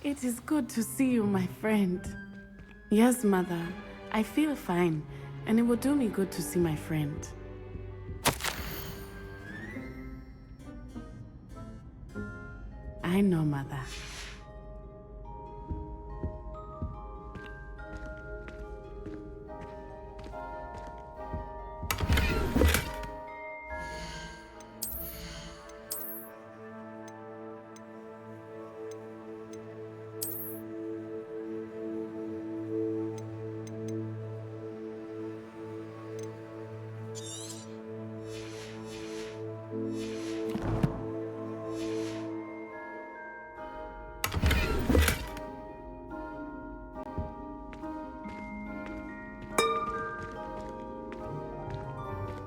It is good to see you, my friend. Yes, Mother. I feel fine, and it will do me good to see my friend. I know, Mother.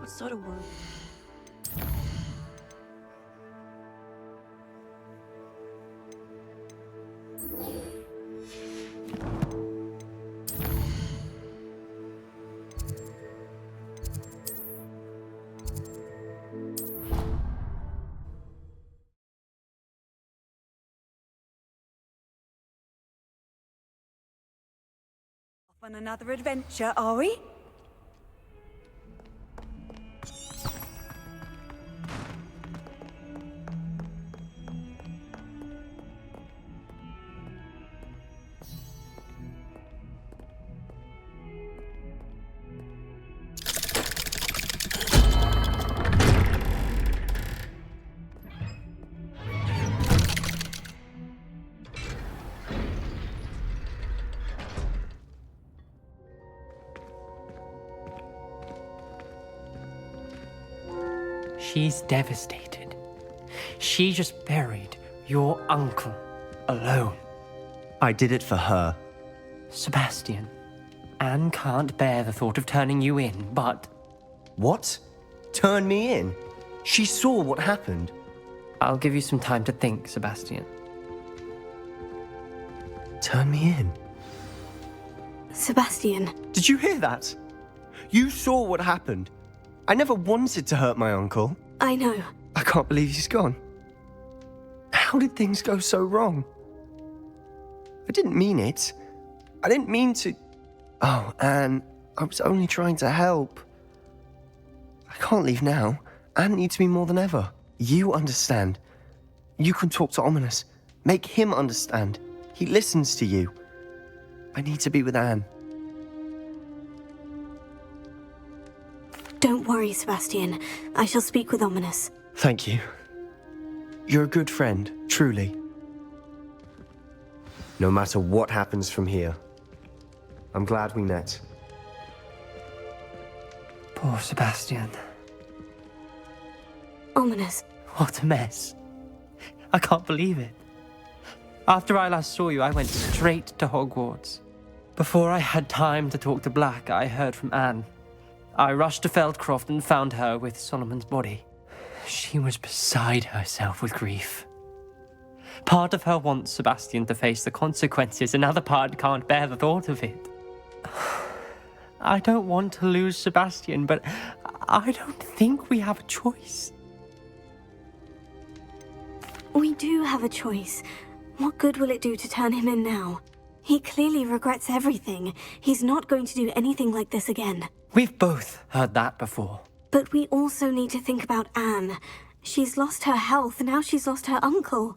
What sort of world? Off on another adventure, are we? She's devastated. She just buried your uncle alone. I did it for her. Sebastian, Anne can't bear the thought of turning you in, but... What? Turn me in? She saw what happened. I'll give you some time to think, Sebastian. Turn me in? Sebastian. Did you hear that? You saw what happened. I never wanted to hurt my uncle. I know. I can't believe he's gone. How did things go so wrong? I didn't mean it. I didn't mean to... Oh, Anne, I was only trying to help. I can't leave now. Anne needs me more than ever. You understand. You can talk to Ominous. Make him understand. He listens to you. I need to be with Anne. Don't worry, Sebastian. I shall speak with Ominous. Thank you. You're a good friend, truly. No matter what happens from here, I'm glad we met. Poor Sebastian. Ominous. What a mess. I can't believe it. After I last saw you, I went straight to Hogwarts. Before I had time to talk to Black, I heard from Anne. I rushed to Feldcroft and found her with Solomon's body. She was beside herself with grief. Part of her wants Sebastian to face the consequences, another part can't bear the thought of it. I don't want to lose Sebastian, but I don't think we have a choice. We do have a choice. What good will it do to turn him in now? He clearly regrets everything. He's not going to do anything like this again. We've both heard that before. But we also need to think about Anne. She's lost her health, now she's lost her uncle.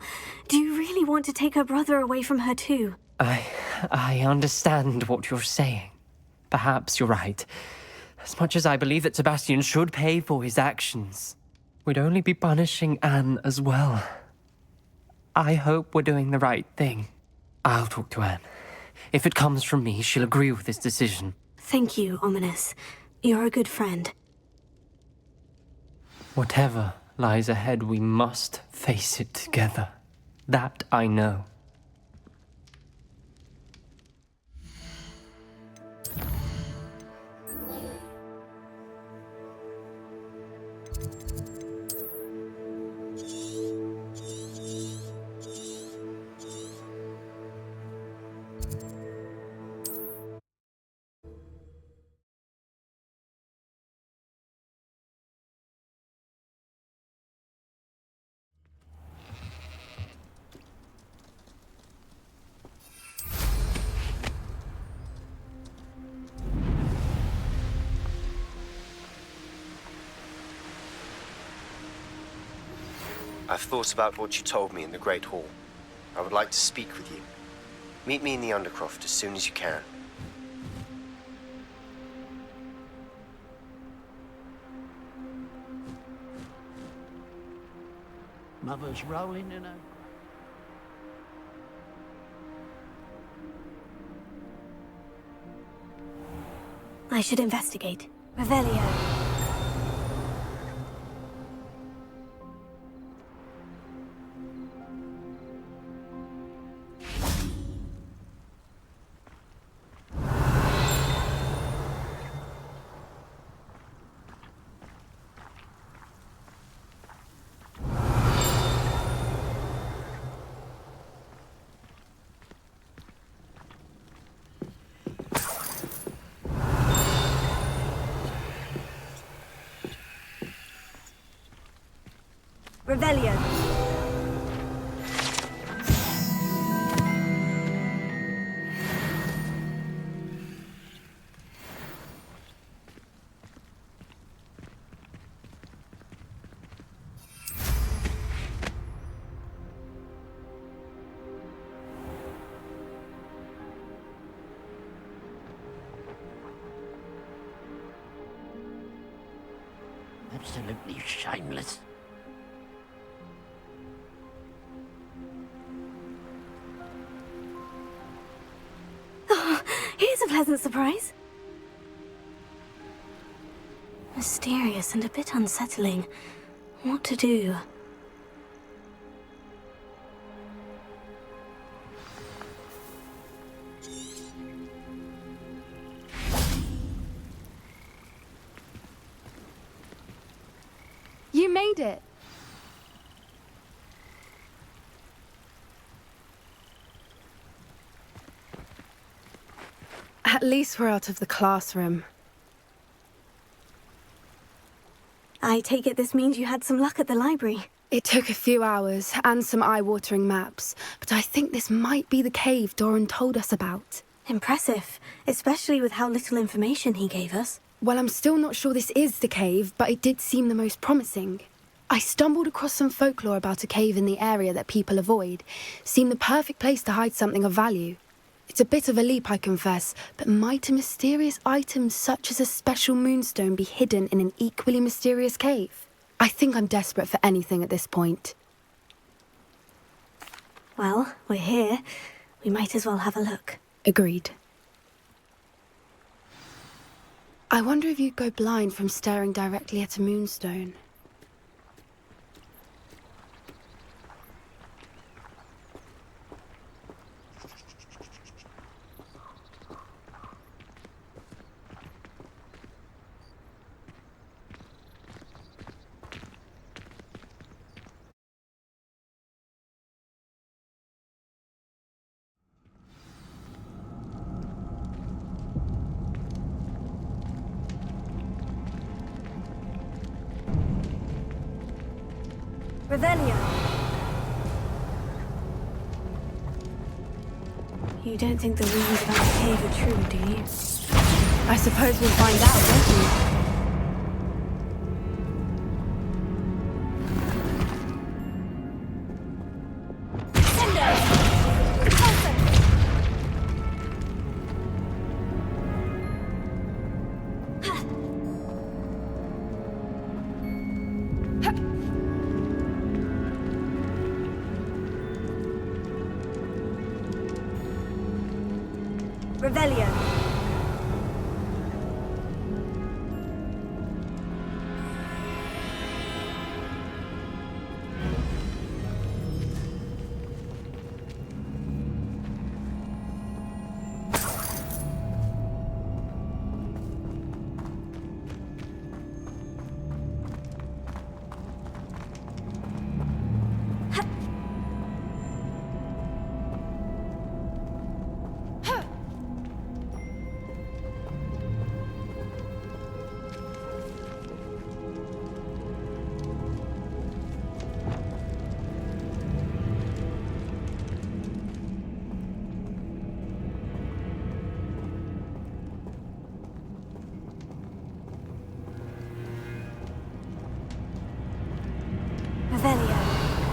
Do you really want to take her brother away from her too? I understand what you're saying. Perhaps you're right. As much as I believe that Sebastian should pay for his actions, we'd only be punishing Anne as well. I hope we're doing the right thing. I'll talk to Anne. If it comes from me, she'll agree with this decision. Thank you, Ominous. You're a good friend. Whatever lies ahead, we must face it together. That I know. I've thought about what you told me in the Great Hall. I would like to speak with you. Meet me in the Undercroft as soon as you can. Mother's rolling in her. I should investigate. Revelio. Revelio. Absolutely shameless. Here's a pleasant surprise. Mysterious and a bit unsettling. What to do? You made it! At least we're out of the classroom. I take it this means you had some luck at the library. It took a few hours and some eye-watering maps, but I think this might be the cave Doran told us about. Impressive, especially with how little information he gave us. Well, I'm still not sure this is the cave, but it did seem the most promising. I stumbled across some folklore about a cave in the area that people avoid. Seemed the perfect place to hide something of value. It's a bit of a leap, I confess, but might a mysterious item such as a special moonstone be hidden in an equally mysterious cave? I think I'm desperate for anything at this point. Well, we're here. We might as well have a look. Agreed. I wonder if you'd go blind from staring directly at a moonstone. Revelio. You don't think the rumors about the cave are true, do you? I suppose we'll find out, won't we? Revelio. Revelio.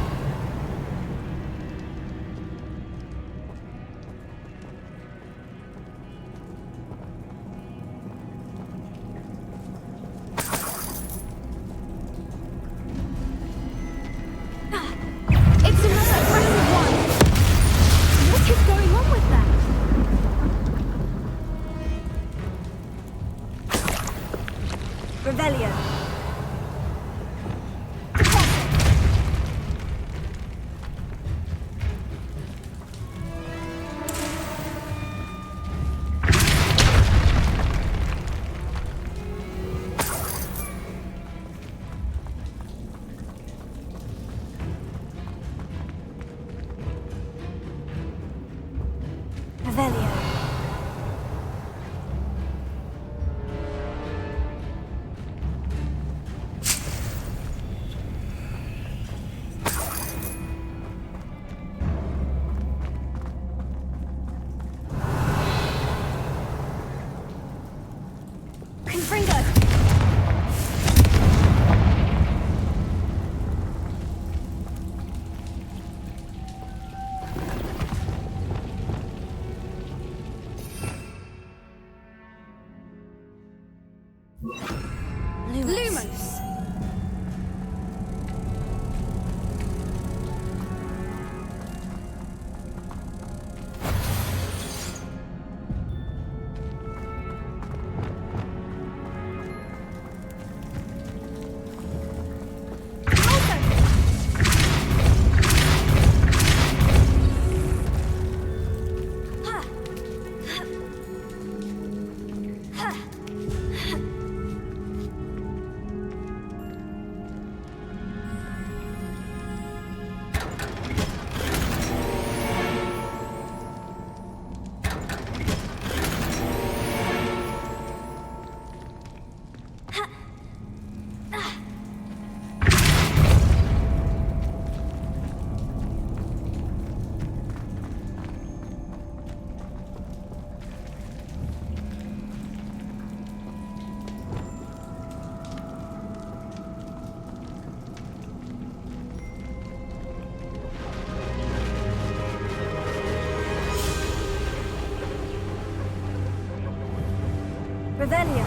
Revelio.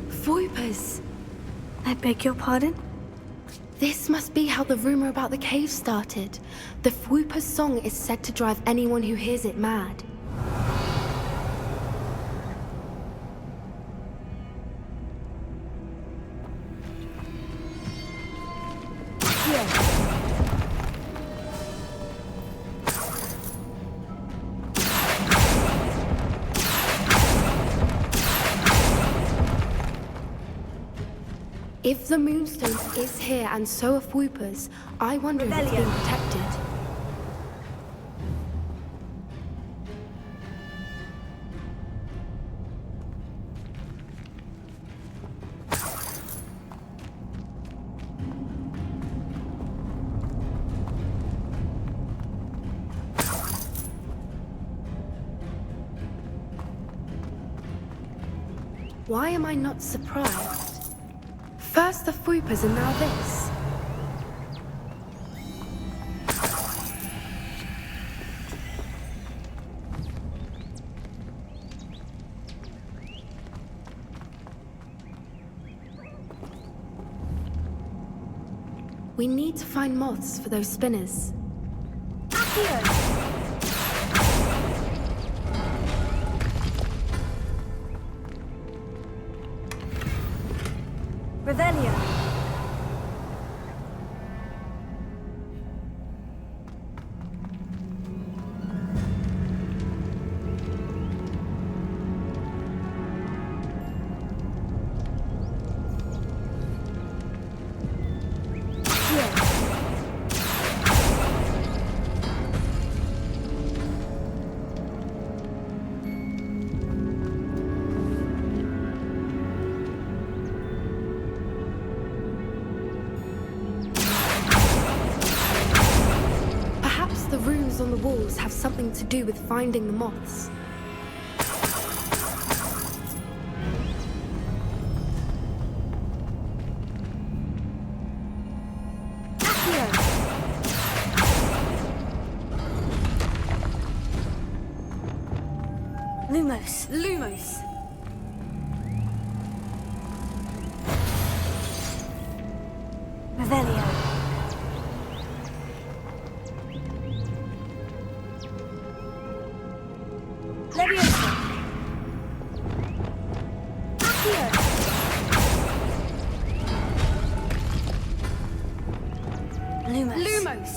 Voipers! I beg your pardon? This must be how the rumor about the cave started. The Fwooper's song is said to drive anyone who hears it mad. If the Moonstone is here and so are Fwoopers, I wonder if it's being protected. Why am I not surprised? First the Fwoopers and now this. We need to find moths for those spinners. Revelio. The runes on the walls have something to do with finding the moths. Lumos. Lumos! Revelio. Leviosa. Accio. Lumos. Lumos!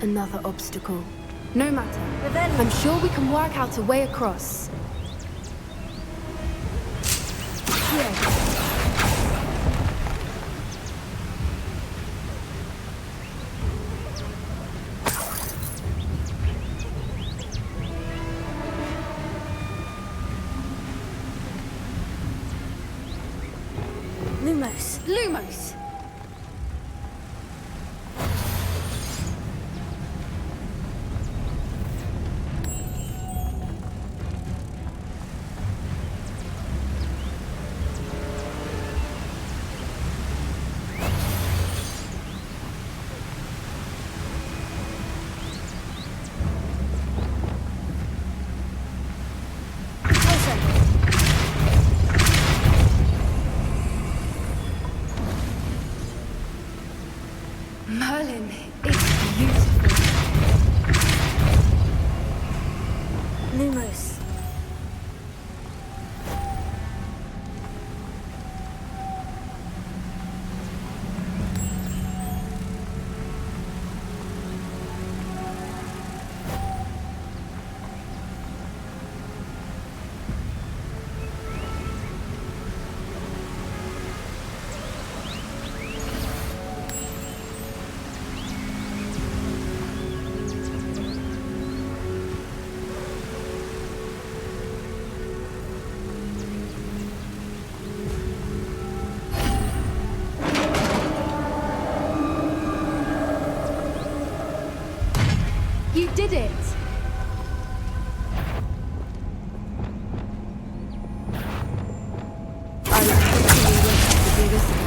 Another obstacle. No matter. Revelio. I'm sure we can work out a way across. Lumos. Lumos! Merlin, it's beautiful. Lumos. You did it! I was hoping we wouldn't have to do this again.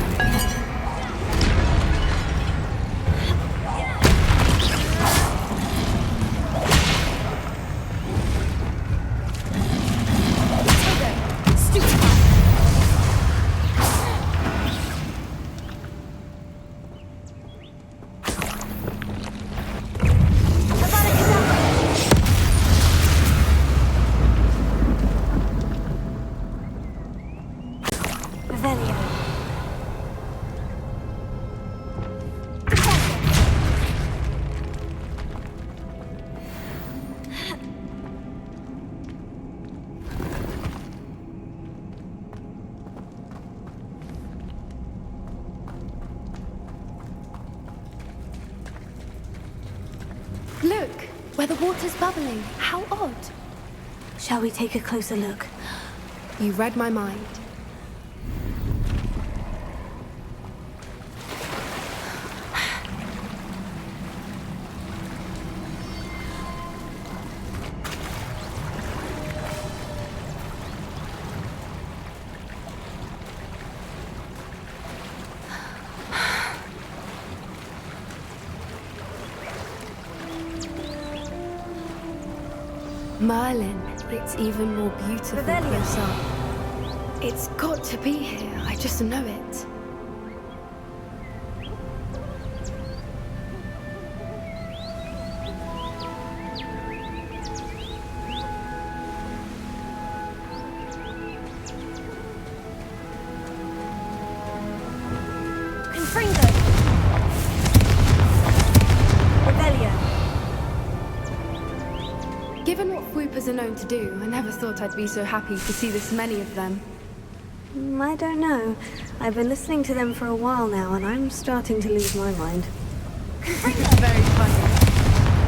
Look, where the water's bubbling. How odd. Shall we take a closer look? You read my mind. Merlin, it's even more beautiful close up. It's got to be here, I just know it. Confringo! Rebellion! Given what Whoopers are known to do, I never thought I'd be so happy to see this many of them. I don't know. I've been listening to them for a while now, and I'm starting to lose my mind. Very funny.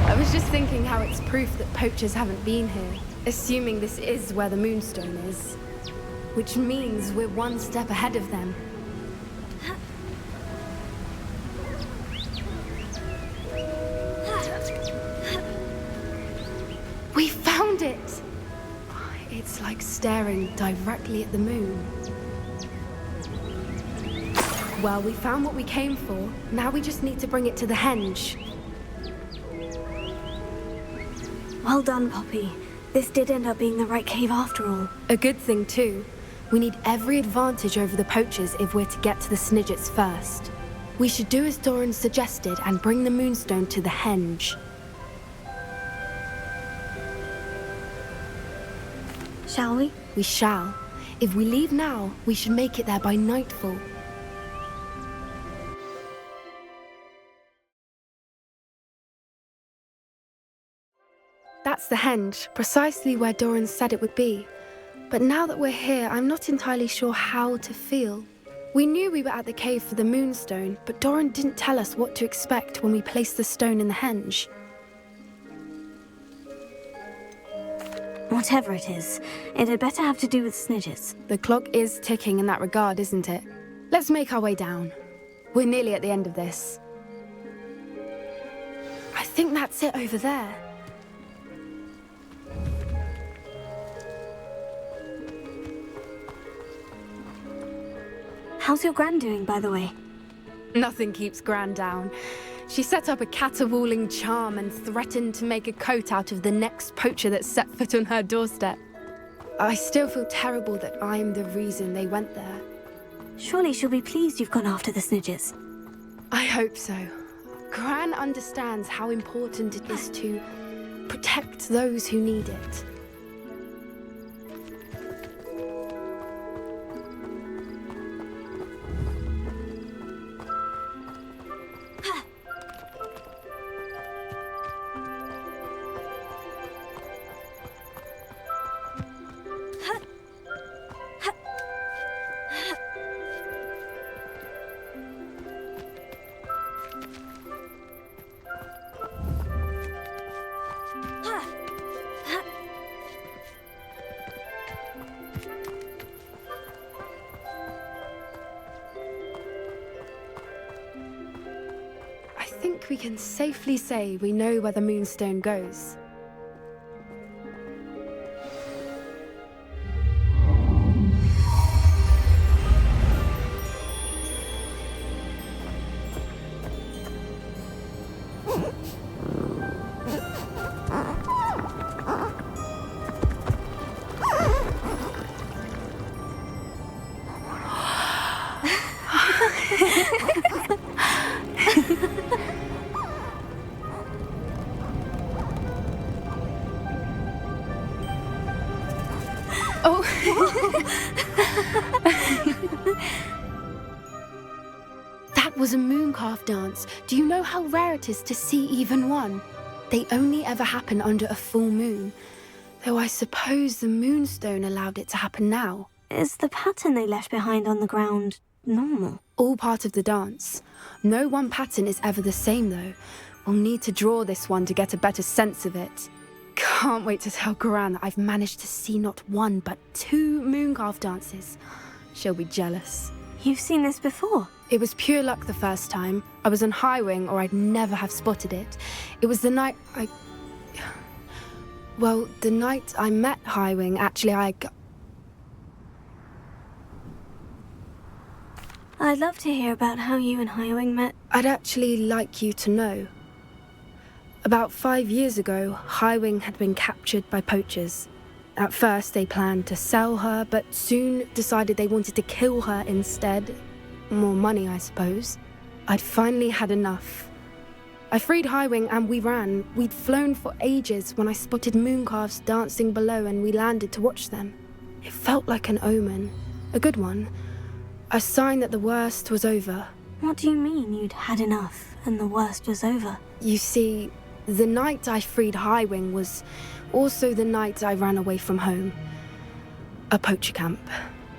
I was just thinking how it's proof that poachers haven't been here, assuming this is where the Moonstone is. Which means we're one step ahead of them. We found it! It's like staring directly at the moon. Well, we found what we came for. Now we just need to bring it to the henge. Well done, Poppy. This did end up being the right cave after all. A good thing, too. We need every advantage over the poachers if we're to get to the Snidgets first. We should do as Doran suggested and bring the Moonstone to the henge. Shall we? We shall. If we leave now, we should make it there by nightfall. That's the henge, precisely where Doran said it would be. But now that we're here, I'm not entirely sure how to feel. We knew we were at the cave for the Moonstone, but Doran didn't tell us what to expect when we placed the stone in the henge. Whatever it is, it had better have to do with Snidgets. The clock is ticking in that regard, isn't it? Let's make our way down. We're nearly at the end of this. I think that's it over there. How's your Gran doing, by the way? Nothing keeps Gran down. She set up a caterwauling charm and threatened to make a coat out of the next poacher that set foot on her doorstep. I still feel terrible that I'm the reason they went there. Surely she'll be pleased you've gone after the Snidgets. I hope so. Gran understands how important it is to protect those who need it. think we can safely say we know where the Moonstone goes. Oh. That was a mooncalf dance. Do you know how rare it is to see even one? They only ever happen under a full moon. Though I suppose the Moonstone allowed it to happen now. Is the pattern they left behind on the ground normal? All part of the dance. No one pattern is ever the same though. We'll need to draw this one to get a better sense of it. Can't wait to tell Gran that I've managed to see not one but 2 mooncalf dances. She'll be jealous. You've seen this before? It was pure luck the first time. I was on Highwing or I'd never have spotted it. It was the night the night I met Highwing, actually I'd love to hear about how you and Highwing met. I'd actually like you to know. About 5 years ago, Highwing had been captured by poachers. At first, they planned to sell her, but soon decided they wanted to kill her instead. More money, I suppose. I'd finally had enough. I freed Highwing and we ran. We'd flown for ages when I spotted mooncalves dancing below and we landed to watch them. It felt like an omen. A good one. A sign that the worst was over. What do you mean you'd had enough and the worst was over? You see, the night I freed Highwing was also the night I ran away from home. A poacher camp.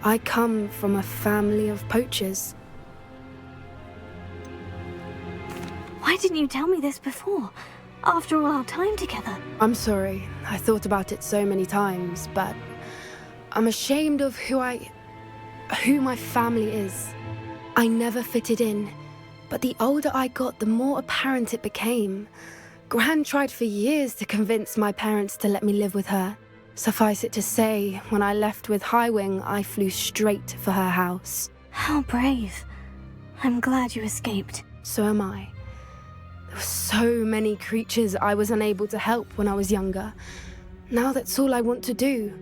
I come from a family of poachers. Why didn't you tell me this before? After all our time together. I'm sorry. I thought about it so many times, but I'm ashamed of who my family is. I never fitted in, but the older I got, the more apparent it became. Gran tried for years to convince my parents to let me live with her. Suffice it to say, when I left with Highwing, I flew straight for her house. How brave. I'm glad you escaped. So am I. There were so many creatures I was unable to help when I was younger. Now that's all I want to do.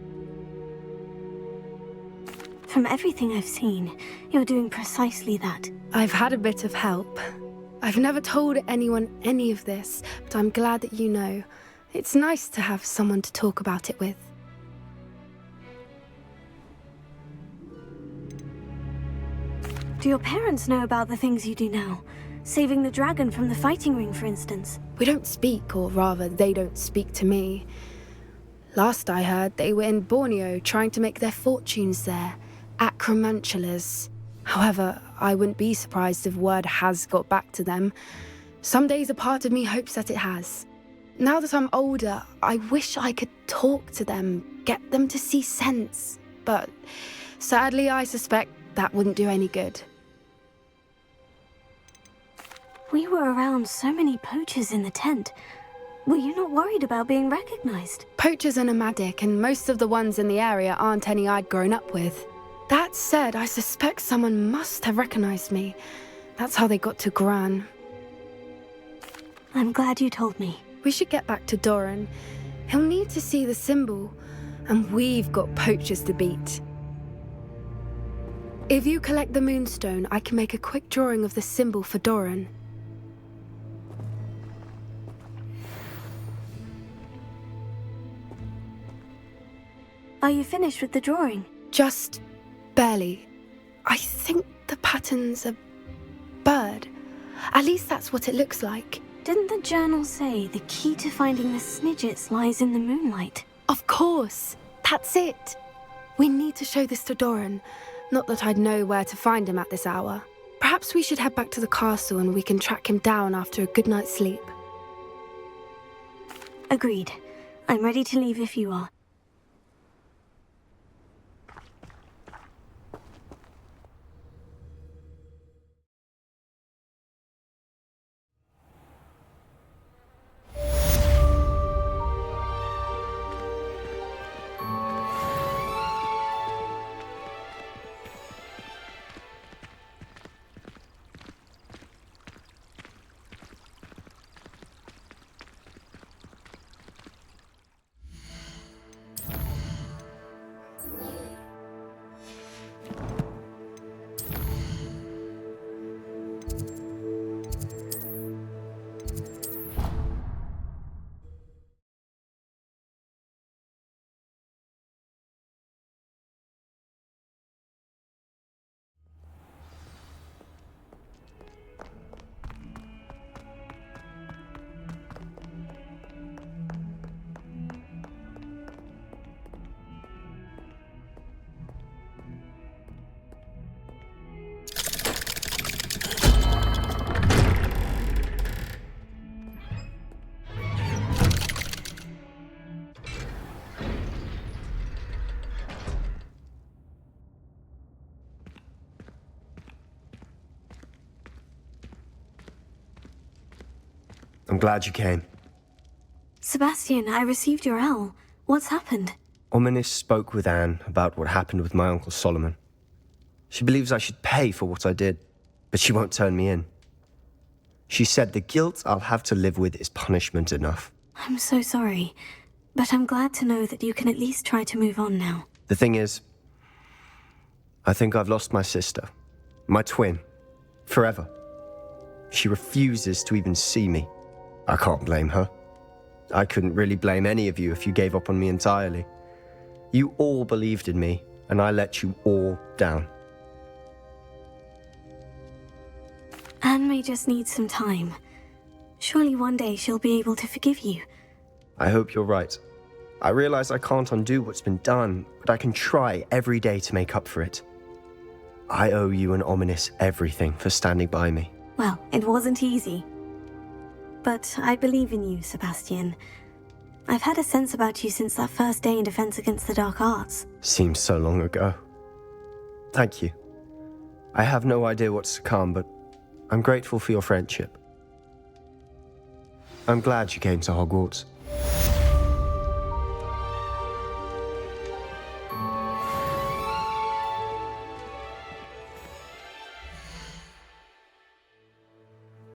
From everything I've seen, you're doing precisely that. I've had a bit of help. I've never told anyone any of this, but I'm glad that you know. It's nice to have someone to talk about it with. Do your parents know about the things you do now? Saving the dragon from the fighting ring, for instance. We don't speak, or rather, they don't speak to me. Last I heard, they were in Borneo trying to make their fortunes there, acromantulas. However, I wouldn't be surprised if word has got back to them. Some days a part of me hopes that it has. Now that I'm older, I wish I could talk to them, get them to see sense. But sadly, I suspect that wouldn't do any good. We were around so many poachers in the tent. Were you not worried about being recognized? Poachers are nomadic, and most of the ones in the area aren't any I'd grown up with. That said, I suspect someone must have recognized me. That's how they got to Gran. I'm glad you told me. We should get back to Doran. He'll need to see the symbol, and we've got poachers to beat. If you collect the Moonstone, I can make a quick drawing of the symbol for Doran. Are you finished with the drawing? Just barely. I think the pattern's a bird. At least that's what it looks like. Didn't the journal say the key to finding the Snidgets lies in the moonlight? Of course. That's it. We need to show this to Doran. Not that I'd know where to find him at this hour. Perhaps we should head back to the castle and we can track him down after a good night's sleep. Agreed. I'm ready to leave if you are. I'm glad you came. Sebastian, I received your L. What's happened? Ominis spoke with Anne about what happened with my Uncle Solomon. She believes I should pay for what I did, but she won't turn me in. She said the guilt I'll have to live with is punishment enough. I'm so sorry, but I'm glad to know that you can at least try to move on now. The thing is, I think I've lost my sister, my twin, forever. She refuses to even see me. I can't blame her. I couldn't really blame any of you if you gave up on me entirely. You all believed in me, and I let you all down. Anne may just need some time. Surely one day she'll be able to forgive you. I hope you're right. I realize I can't undo what's been done, but I can try every day to make up for it. I owe you and Ominis everything for standing by me. Well, it wasn't easy. But I believe in you, Sebastian. I've had a sense about you since that first day in Defense Against the Dark Arts. Seems so long ago. Thank you. I have no idea what's to come, but I'm grateful for your friendship. I'm glad you came to Hogwarts.